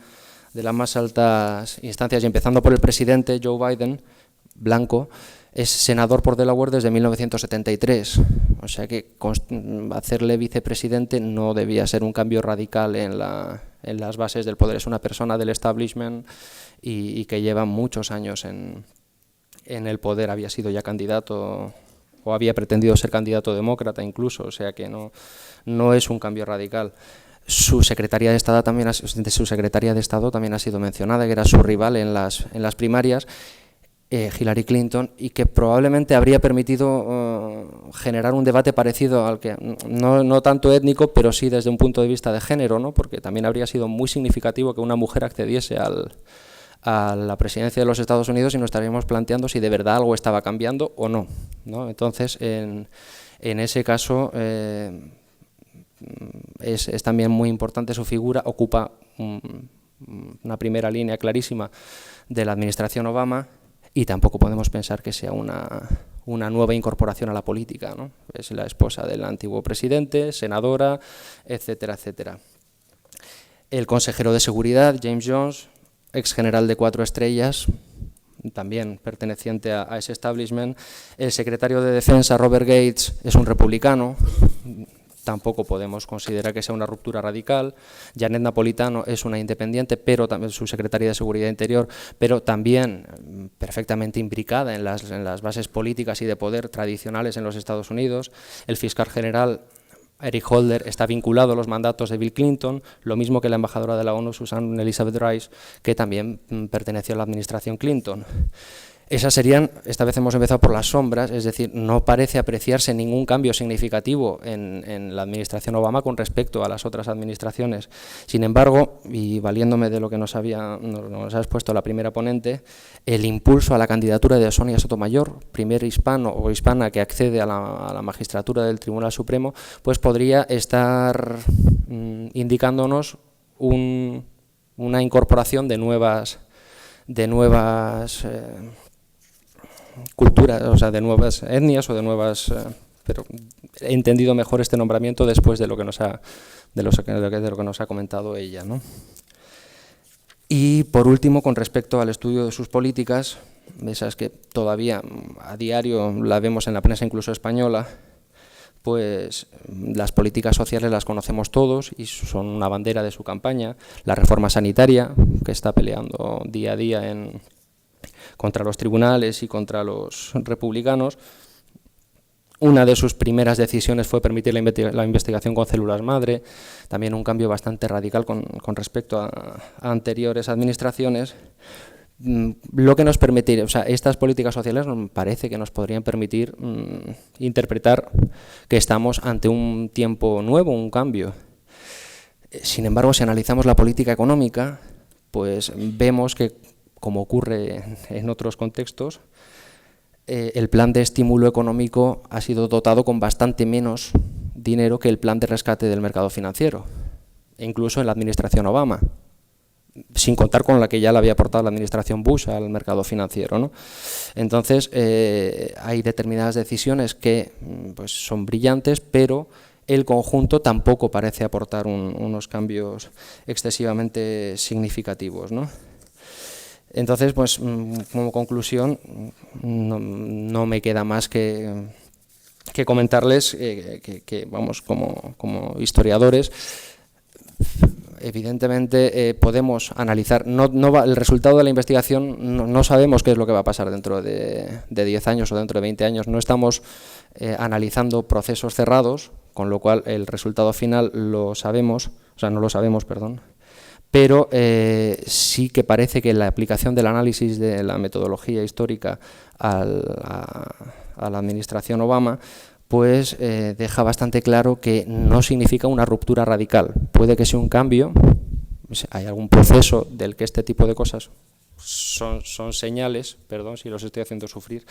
de las más altas instancias, y empezando por el presidente Joe Biden, blanco, es senador por Delaware desde 1973, o sea que hacerle vicepresidente no debía ser un cambio radical en las bases del poder. Es una persona del establishment y que lleva muchos años en el poder. Había sido ya candidato o había pretendido ser candidato demócrata incluso, o sea que no es un cambio radical. Su secretaria de Estado también ha sido mencionada, que era su rival en las primarias, Hillary Clinton, y que probablemente habría permitido generar un debate parecido al que, no tanto étnico, pero sí desde un punto de vista de género, ¿no? Porque también habría sido muy significativo que una mujer accediese a la presidencia de los Estados Unidos y nos estaríamos planteando si de verdad algo estaba cambiando o no, ¿no? Entonces, en ese caso, es también muy importante su figura, ocupa una primera línea clarísima de la administración Obama. Y tampoco podemos pensar que sea una nueva incorporación a la política, ¿no? Es la esposa del antiguo presidente, senadora, etcétera, etcétera. El consejero de seguridad, James Jones, ex general de 4 estrellas, también perteneciente a ese establishment. El secretario de Defensa, Robert Gates, es un republicano. Tampoco podemos considerar que sea una ruptura radical. Janet Napolitano es una independiente, pero también su secretaria de Seguridad Interior, pero también perfectamente imbricada en las bases políticas y de poder tradicionales en los Estados Unidos. El fiscal general, Eric Holder, está vinculado a los mandatos de Bill Clinton, lo mismo que la embajadora de la ONU, Susan Elizabeth Rice, que también perteneció a la administración Clinton. Esas serían, esta vez hemos empezado por las sombras, es decir, no parece apreciarse ningún cambio significativo en la administración Obama con respecto a las otras administraciones. Sin embargo, y valiéndome de lo que nos ha expuesto la primera ponente, el impulso a la candidatura de Sonia Sotomayor, primer hispano o hispana que accede a la magistratura del Tribunal Supremo, pues podría estar indicándonos una incorporación de nuevas culturas, o sea, de nuevas etnias o de nuevas, pero he entendido mejor este nombramiento después de lo que nos ha comentado ella, ¿no? Y por último, con respecto al estudio de sus políticas, esas que todavía a diario la vemos en la prensa incluso española, pues las políticas sociales las conocemos todos y son una bandera de su campaña. La reforma sanitaria, que está peleando día a día contra los tribunales y contra los republicanos. Una de sus primeras decisiones fue permitir la investigación con células madre, también un cambio bastante radical con respecto a anteriores administraciones. Lo que nos permitiría, o sea, estas políticas sociales parece que nos podrían permitir interpretar que estamos ante un tiempo nuevo, un cambio. Sin embargo, si analizamos la política económica, pues vemos que, como ocurre en otros contextos, el plan de estímulo económico ha sido dotado con bastante menos dinero que el plan de rescate del mercado financiero, e incluso en la administración Obama. sin contar con la que ya le había aportado la administración Bush al mercado financiero, ¿no? Entonces, hay determinadas decisiones que pues, son brillantes, pero el conjunto tampoco parece aportar unos cambios excesivamente significativos, ¿no? Entonces, pues, como conclusión, no me queda más que comentarles que vamos, como historiadores, evidentemente podemos analizar, el resultado de la investigación no sabemos qué es lo que va a pasar dentro de 10 años o dentro de 20 años, no estamos analizando procesos cerrados, con lo cual el resultado final lo sabemos, o sea, no lo sabemos, perdón, pero sí que parece que la aplicación del análisis de la metodología histórica a la administración Obama pues deja bastante claro que no significa una ruptura radical. Puede que sea un cambio, hay algún proceso del que este tipo de cosas son señales, perdón si los estoy haciendo sufrir,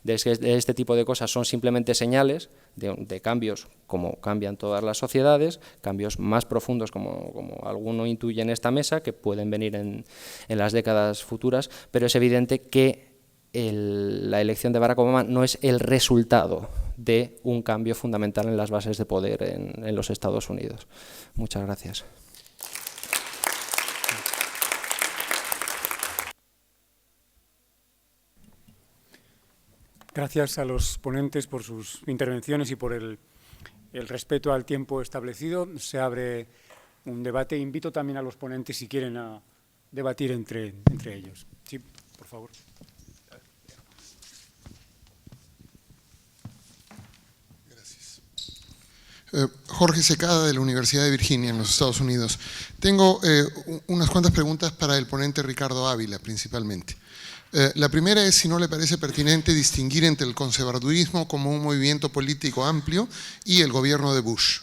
de este tipo de cosas son simplemente señales de cambios como cambian todas las sociedades, cambios más profundos como alguno intuye en esta mesa, que pueden venir en las décadas futuras, pero es evidente que la elección de Barack Obama no es el resultado de un cambio fundamental en las bases de poder en los Estados Unidos. Muchas gracias. Gracias a los ponentes por sus intervenciones y por el respeto al tiempo establecido. Se abre un debate. Invito también a los ponentes, si quieren, a debatir entre ellos. Sí, por favor. Jorge Secada, de la Universidad de Virginia, en los Estados Unidos. Tengo unas cuantas preguntas para el ponente Ricardo Ávila, principalmente. La primera es si no le parece pertinente distinguir entre el conservadurismo como un movimiento político amplio y el gobierno de Bush.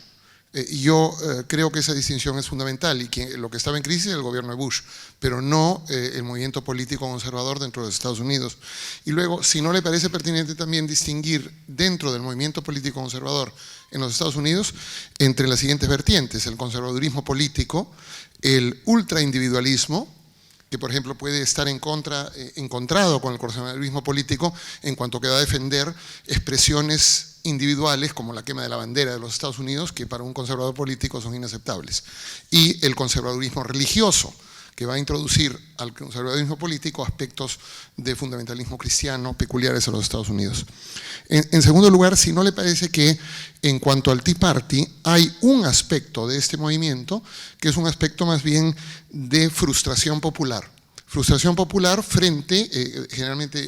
Yo creo que esa distinción es fundamental y que lo que estaba en crisis era el gobierno de Bush, pero no el movimiento político conservador dentro de los Estados Unidos. Y luego, si no le parece pertinente también distinguir dentro del movimiento político conservador en los Estados Unidos entre las siguientes vertientes: el conservadurismo político, el ultraindividualismo, que por ejemplo puede estar encontrado con el conservadurismo político en cuanto que va a defender expresiones individuales como la quema de la bandera de los Estados Unidos, que para un conservador político son inaceptables, y el conservadurismo religioso, que va a introducir al conservadurismo político aspectos de fundamentalismo cristiano peculiares a los Estados Unidos. En segundo lugar, si no le parece que en cuanto al Tea Party hay un aspecto de este movimiento que es un aspecto más bien de frustración popular. Frustración popular frente, generalmente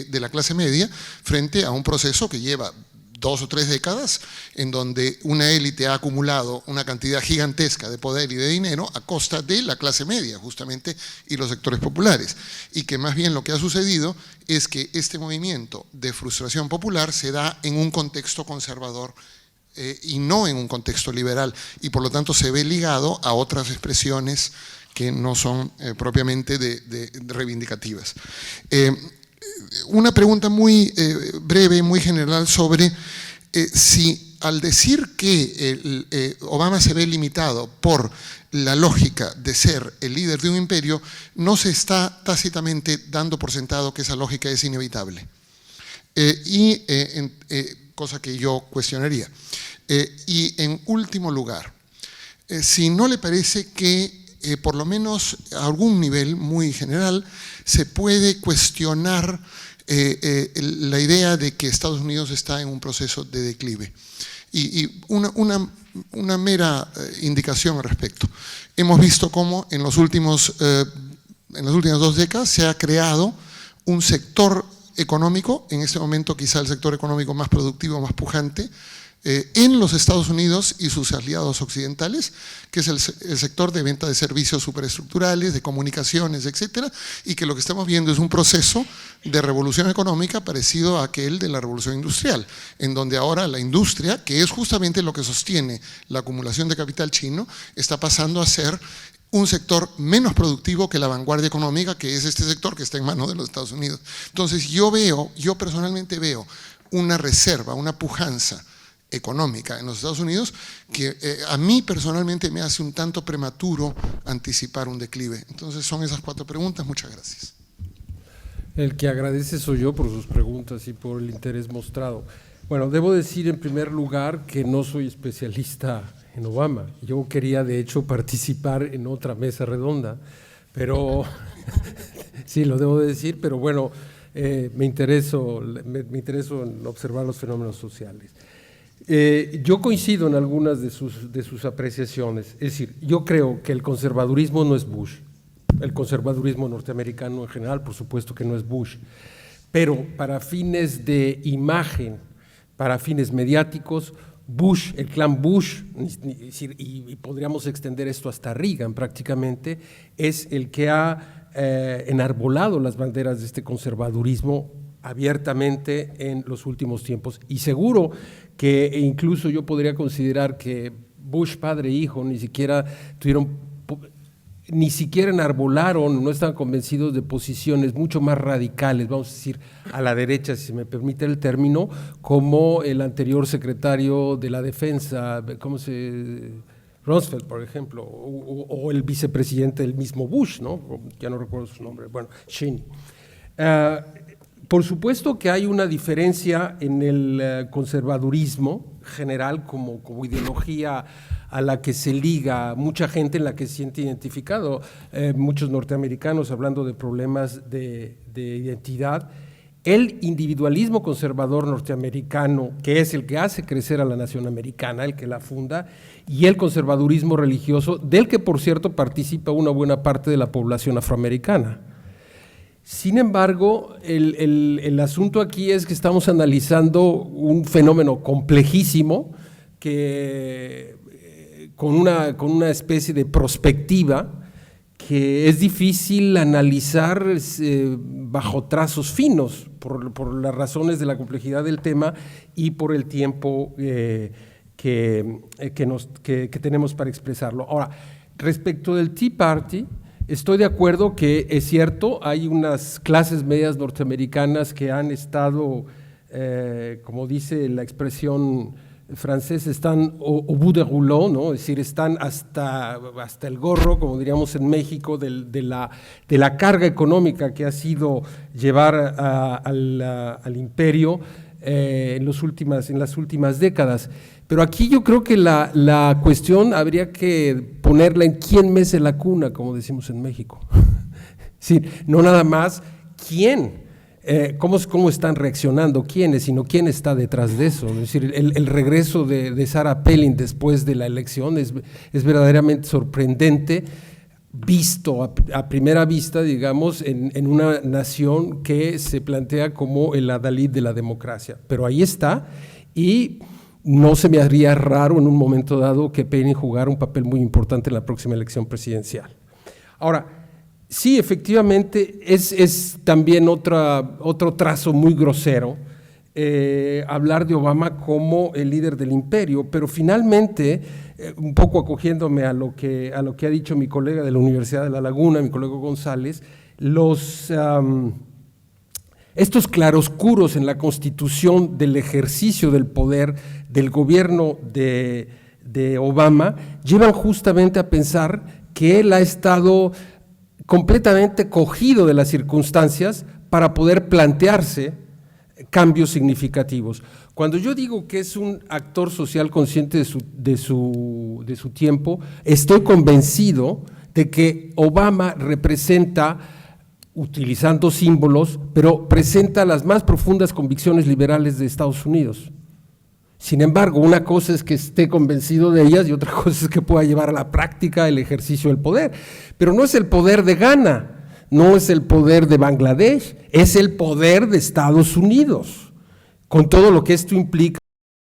de la clase media, frente a un proceso que lleva 2 o 3 décadas, en donde una élite ha acumulado una cantidad gigantesca de poder y de dinero a costa de la clase media, justamente, y los sectores populares. Y que más bien lo que ha sucedido es que este movimiento de frustración popular se da en un contexto conservador y no en un contexto liberal, y por lo tanto se ve ligado a otras expresiones que no son propiamente de reivindicativas. Una pregunta muy breve, muy general sobre si al decir que Obama se ve limitado por la lógica de ser el líder de un imperio, no se está tácitamente dando por sentado que esa lógica es inevitable. Cosa que yo cuestionaría. Y en último lugar, si no le parece que por lo menos a algún nivel muy general se puede cuestionar la idea de que Estados Unidos está en un proceso de declive. Y una mera indicación al respecto. Hemos visto cómo en las últimas 2 décadas se ha creado un sector económico, en este momento quizá el sector económico más productivo, más pujante, en los Estados Unidos y sus aliados occidentales, que es el sector de venta de servicios superestructurales, de comunicaciones, etcétera, y que lo que estamos viendo es un proceso de revolución económica parecido a aquel de la revolución industrial, en donde ahora la industria, que es justamente lo que sostiene la acumulación de capital chino, está pasando a ser un sector menos productivo que la vanguardia económica, que es este sector que está en manos de los Estados Unidos. Entonces yo personalmente veo una reserva, una pujanza económica en los Estados Unidos que a mí personalmente me hace un tanto prematuro anticipar un declive. Entonces son esas 4 preguntas. Muchas gracias. El que agradece soy yo por sus preguntas y por el interés mostrado. Bueno, debo decir en primer lugar que no soy especialista en Obama. Yo quería de hecho participar en otra mesa redonda, pero sí, lo debo decir, pero bueno, me intereso en observar los fenómenos sociales. Yo coincido en algunas de sus apreciaciones. Es decir, yo creo que el conservadurismo no es Bush. El conservadurismo norteamericano en general, por supuesto que no es Bush. Pero para fines de imagen, para fines mediáticos, Bush, el clan Bush, y podríamos extender esto hasta Reagan prácticamente, es el que ha enarbolado las banderas de este conservadurismo abiertamente en los últimos tiempos. Y seguro que incluso yo podría considerar que Bush padre e hijo ni siquiera enarbolaron, no estaban convencidos de posiciones mucho más radicales, vamos a decir, a la derecha, si se me permite el término, como el anterior secretario de la Defensa, Rumsfeld, por ejemplo, o el vicepresidente del mismo Bush, ¿no? Ya no recuerdo su nombre, bueno, Cheney. Por supuesto que hay una diferencia en el conservadurismo general como ideología a la que se liga mucha gente en la que se siente identificado, muchos norteamericanos hablando de problemas de identidad. El individualismo conservador norteamericano, que es el que hace crecer a la nación americana, el que la funda, y el conservadurismo religioso, del que por cierto participa una buena parte de la población afroamericana. Sin embargo, el asunto aquí es que estamos analizando un fenómeno complejísimo que, con una especie de prospectiva que es difícil analizar bajo trazos finos por las razones de la complejidad del tema y por el tiempo que tenemos para expresarlo. Ahora, respecto del Tea Party, estoy de acuerdo que es cierto, hay unas clases medias norteamericanas que han estado, como dice la expresión francesa, están au bout de rouleau, ¿no? Es decir, están hasta el gorro, como diríamos en México, de la carga económica que ha sido llevar al imperio en las últimas décadas. Pero aquí yo creo que la cuestión habría que ponerla en quién mece la cuna, como decimos en México. Sí, no nada más quién, cómo están reaccionando quiénes, sino quién está detrás de eso. Es decir, el regreso de Sarah Palin después de la elección es verdaderamente sorprendente, visto a primera vista, digamos, en una nación que se plantea como el adalid de la democracia. Pero ahí está, y no se me haría raro en un momento dado que Palin jugara un papel muy importante en la próxima elección presidencial. Ahora, sí, efectivamente, es también otro trazo muy grosero hablar de Obama como el líder del imperio, pero finalmente, un poco acogiéndome a lo que ha dicho mi colega de la Universidad de La Laguna, mi colega González, estos claroscuros en la constitución del ejercicio del poder del gobierno de Obama llevan justamente a pensar que él ha estado completamente cogido de las circunstancias para poder plantearse cambios significativos. Cuando yo digo que es un actor social consciente de su tiempo, estoy convencido de que Obama representa, utilizando símbolos, pero presenta las más profundas convicciones liberales de Estados Unidos. Sin embargo, una cosa es que esté convencido de ellas y otra cosa es que pueda llevar a la práctica el ejercicio del poder. Pero no es el poder de Ghana, no es el poder de Bangladesh, es el poder de Estados Unidos, con todo lo que esto implica